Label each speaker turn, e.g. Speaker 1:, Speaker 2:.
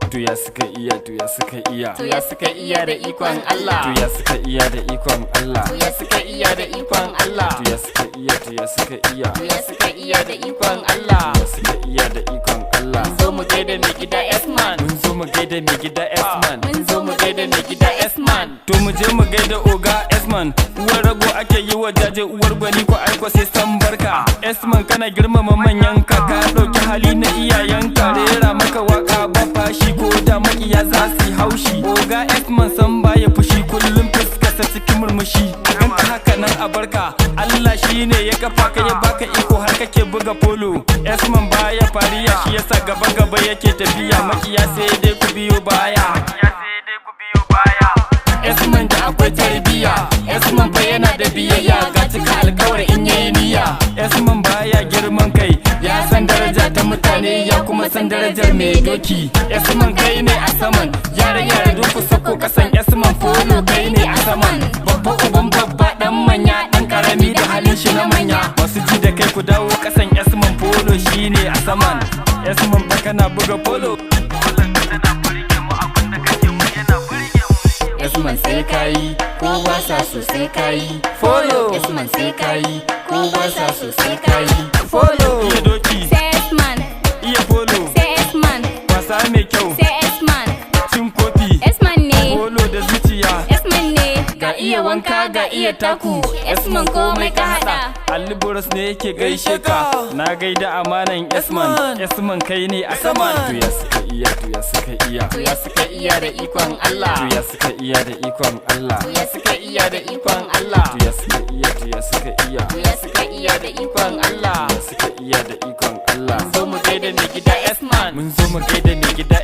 Speaker 1: Tuya suka iya, tuya suka iya.
Speaker 2: Tuya suka iya da ikon Allah.
Speaker 1: Tuya suka iya da ikon Allah.
Speaker 2: Tuya suka iya da ikon Allah.
Speaker 1: Tuya suka iya, tuya suka iya.
Speaker 2: Tuya suka iya da ikon Allah.
Speaker 1: Tuya suka iya da ikon Allah.
Speaker 2: Mun zo mu gaida mai gida S-Man.
Speaker 1: Mun zo mu gaida mai gida S-Man.
Speaker 2: Mun zo mu gaida mai gida S-Man.
Speaker 1: To mu je mu gaida oga S-Man. Uwar rago ake yi wa jaje, uwar gwani ko aiko sai san barka. S-Man kana girmama manyan ka, ka ɗauki hali na iyayenka. Rera maka waka ba fashi, ko da makiya za su yi haushi. Oga S-Man san baya fushi, kullum fuskarsa cikin murmushi. A ganka haka nan a barka, Allah shine ya kafa ka, ya baka iko har kake buga polo. S-Man baya fariya, shi yasa gaba gaba yake tafiya. Makiya sai dai ku biyo baya. S-Man da akwai tarbiya, S-Man fa yana da biyayya, ga cika alkawari in yayi niyya. S-Man baya girman kai, ya san daraja ta mutane, ya kuma san darajar mai doki. S-Man kai ne a saman, yare duk ku sako kasan. S-Man polo kai ne a saman, babba uban babba, dan manya, dan karami da halin shi na manya. Masu ji da kai ku dawo kasan, S-Man polo shine a saman. S-Man fa kana buga polo.
Speaker 2: S-Man sai kayi, ko ba sa so sai kayi.
Speaker 1: Follow.
Speaker 2: S-Man sai kayi, ko ba sa so sai kayi.
Speaker 1: Follow. Iya doki,
Speaker 2: Sai S-Man,
Speaker 1: iya polo,
Speaker 2: sai S-Man,
Speaker 1: wasa mai kyau,
Speaker 2: sai S-Man.
Speaker 1: cin kofi,
Speaker 2: S-Man ne,
Speaker 1: polo da zuciya.
Speaker 2: S-Man ne. Ga iya wanka, ga iya taku. S-Man komai ka hada.
Speaker 1: Ali Boros ne yake gaishe ka, na gaida amanan S-Man. S-Man kai ne a saman. Tuya suka iya, tuya suka iya.
Speaker 2: Tuya suka iya da ikon Allah.
Speaker 1: Tuya suka iya da ikon Allah.
Speaker 2: Tuya suka iya da ikon Allah.
Speaker 1: Tuya suka iya, tuya suka iya.
Speaker 2: Tuya suka iya da ikon Allah.
Speaker 1: Tuya suka iya da ikon Allah.
Speaker 2: Zo mu gaida mai gida S-Man.
Speaker 1: Mun zo mu gaida mai gida